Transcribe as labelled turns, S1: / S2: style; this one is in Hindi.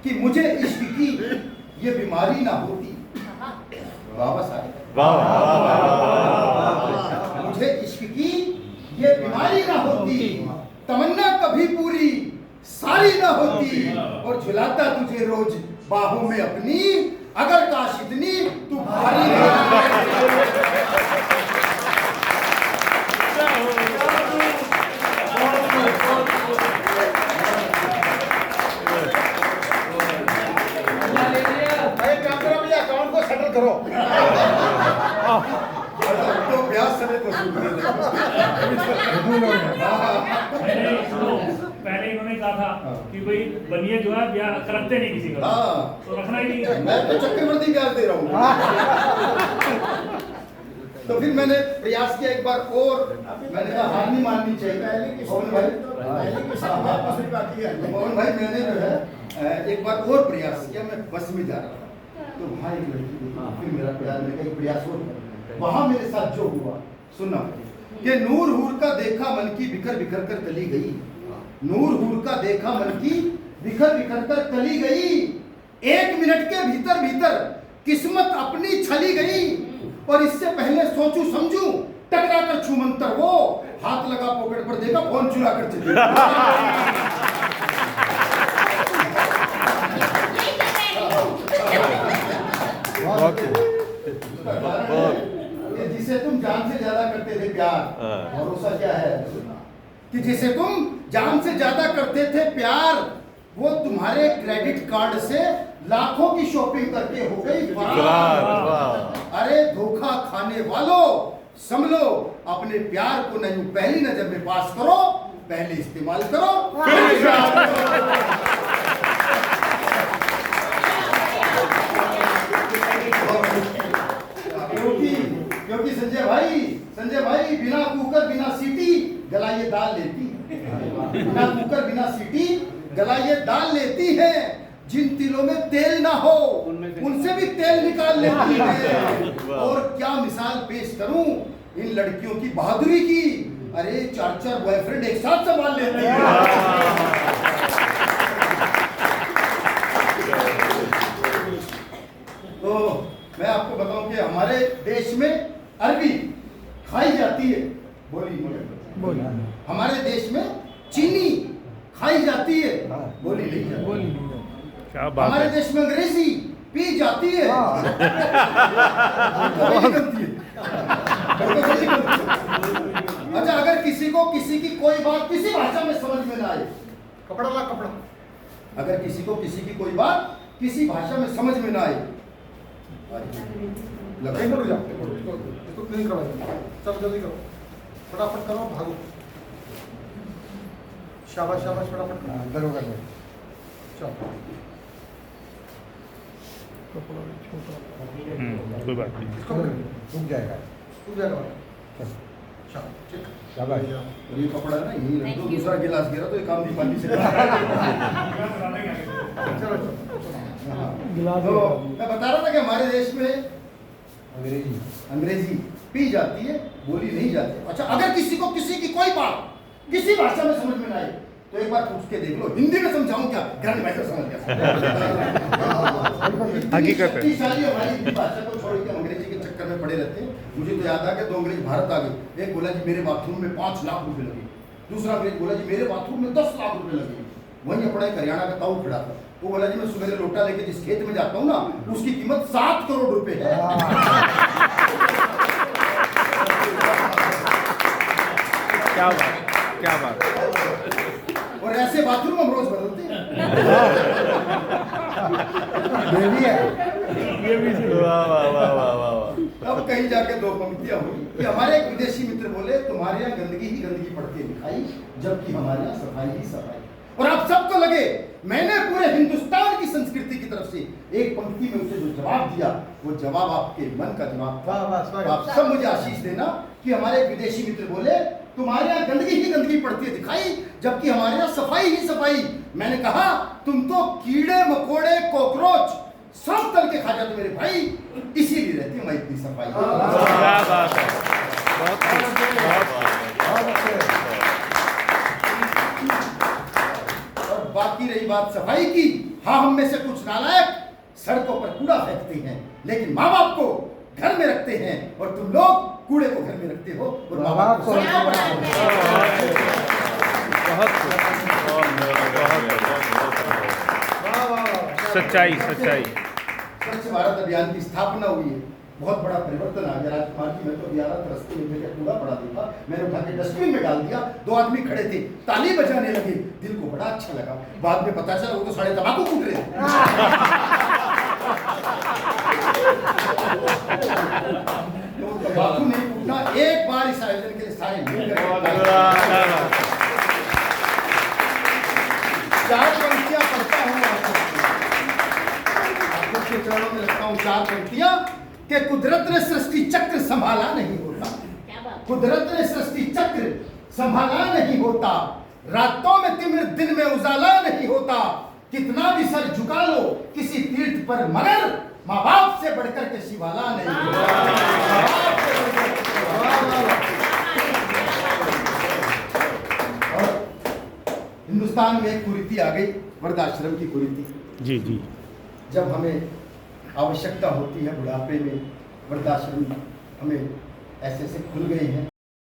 S1: कि मुझे इश्क की ये बीमारी ना होती। वापस आए, मुझे इश्क की ये बीमारी ना होती, तमन्ना कभी पूरी सारी ना होती, और झुलाता तुझे रोज बाहों में अपनी, अगर काश इतनी तू भारी अकाउंट को सेटल करो। तो ब्याज समेत वसूल
S2: पहले इन्होंने कहा था कि भाई बनिए जो है ब्याह रखते नहीं किसी को, तो रखना ही नहीं।
S1: मैं तो चक्रवर्ती ब्याज दे रहा हूँ। तो फिर मैंने प्रयास किया एक बार और, मैंने कहा हार नहीं माननी चाहिए। मोहन भाई मैंने जो है एक बार और प्रयास किया, मैं बस में जा रहा था, तो भाई एक लड़की, फिर मेरा प्यार, मैंने कहा प्रयास और, वहां मेरे साथ जो हुआ सुना कि नूर हूर का देखा मन की बिखर बिखर कर चली गई, नूर हूर का देखा मन की बिखर बिखर कर चली गई, 1 मिनट के भीतर भीतर किस्मत अपनी छली गई, और इससे पहले सोचूं समझूं टकरा कर छूमंतर वो, हाथ लगा पॉकेट पर देखा फोन चुरा कर चली जिसे तुम जान से ज्यादा करते थे प्यार, भरोसा क्या है कि जिसे तुम जान से ज्यादा करते थे प्यार, वो तुम्हारे क्रेडिट कार्ड से लाखों की शॉपिंग करके हो गई फरार। अरे धोखा खाने वालों समझो, अपने प्यार को नहीं पहली नजर में पास करो, पहले इस्तेमाल करो क्योंकि संजय भाई बिना कुकर बिना सीटी गला ये दाल लेती, बिना कुकर बिना सीटी गला ये दाल लेती है, जिन तिलों में तेल ना हो उनसे भी तेल निकाल लेती है। और क्या मिसाल पेश करूं इन लड़कियों की बहादुरी की, अरे 4-4 बॉयफ्रेंड एक साथ संभाल लेती है। तो मैं आपको बताऊं कि हमारे देश में अरबी खाई जाती है, बोली हमारे देश में चीनी खाई जाती है, बोली नहीं जाती।
S3: क्या बात
S1: हमारे
S3: है।
S1: देश में अंग्रेजी पी जाती है, अच्छा अगर किसी को किसी की कोई बात किसी भाषा में समझ में ना आए, कपड़ा ला कपड़ा, अगर किसी को किसी की कोई बात किसी भाषा में समझ में ना आए, इसको क्लीन करो, सब जल्दी करो, फटाफट करो, भागो, शाबाश शाबाश, फटाफट अंदर होगा, चलो
S3: कोई बात नहीं,
S1: रुक जाएगा शाबाश। ये कपड़ा ना यही रख दो, दूसरा गिलास गिरा तो ये काम दीपाली से चलो तो मैं बता रहा था कि हमारे देश में अंग्रेजी पी जाती है, बोली नहीं जाती। अच्छा अगर किसी को किसी की कोई बात किसी भाषा में समझ में ना आए तो एक बार पूछ के देख लो, हिंदी में समझाऊं क्या, ग्रामीण भाषा समझ गया।
S3: हकीकत है।
S1: शक्तिशाली हमारी हिंदी भाषा को छोड़ के अंग्रेजी के चक्कर में पड़े रहते हैं। मुझे तो याद आ गया 2 अंग्रेज भारत आ गए, एक बोला जी मेरे बाथरूम में 5 लाख रुपए लगे, दूसरा अंग्रेज बोला जी मेरे बाथरूम में 10 लाख रुपए लगे। वहीं अपना एक हरियाणा का ताऊ खड़ा था, वो बोला जी मैं सुबह लोटा लेके जिस खेत में जाता हूँ ना उसकी कीमत 7 करोड़ रुपए है।
S3: क्या बात
S1: और ऐसे बाथरूम हम रोज बदलते हैं। ये भी है।
S3: वाह।
S1: अब कहीं जाके 2 पंक्तियां हुई कि हमारे एक विदेशी मित्र बोले तुम्हारे यहाँ गंदगी ही गंदगी पड़ती दिखाई, जबकि हमारे यहाँ सफाई ही सफाई। और आप सबको लगे मैंने पूरे हिंदुस्तान की संस्कृति की तरफ से एक पंक्ति में उसे जो जवाब दिया वो जवाब आपके मन का जवाब था। आप सब मुझे आशीष देना कि हमारे एक विदेशी मित्र बोले तुम्हारे यहाँ गंदगी ही गंदगी पड़ती है दिखाई, जबकि हमारे यहाँ सफाई ही सफाई। मैंने कहा तुम तो कीड़े मकोड़े कॉकरोच सब तल के खा जाते मेरे भाई, इसीलिए रहती है मैं इतनी सफाई।
S3: क्या बात है,
S1: और बाकी रही बात सफाई की, हाँ, हम में से कुछ नालायक सड़कों पर कूड़ा फेंकते हैं, लेकिन माँ बाप को घर में रखते हैं, और तुम लोग कूड़े को घर में रखते हो और माँ बाप को सड़कों पर रखते हो।
S3: सच्चाई सच्चाई।
S1: स्वच्छ भारत अभियान की स्थापना हुई है, बहुत बड़ा परिवर्तन आ गया। राजकुमार जी, मैं तो अभी आ रहा था, रास्ते में मेरे कूड़ा पड़ा देखा, मैंने उठा के डस्टबिन में डाल दिया। 2 आदमी खड़े थे, ताली बजाने लगे, दिल को बड़ा अच्छा लगा। बाद में पता चला वो तो सारे तंबाकू कूट रहे थे। तो तंबाकू नहीं कूटना, एक बार इस आयोजन के लिए सारे मिलकर 4 पंक्तियां पढ़ता हूँ आपके चरणों में रखता हूँ। 4 पंक्तियां कि कुदरत ने सृष्टि चक्र संभाला नहीं होता, कुदरत ने सृष्टि चक्र संभाला नहीं होता, रातों में तिमिर दिन में उजाला नहीं होता, कितना भी सर झुका लो किसी तीर्थ पर, मगर माँ बाप से बढ़कर के शिवाला नहीं होता। और हिंदुस्तान में एक कुरीति आ गई, वृद्धाश्रम की कुरीति।
S3: जी जी।
S1: जब हमें आवश्यकता होती है बुढ़ापे में, वृद्धाश्रम हमें ऐसे ऐसे खुल गए हैं,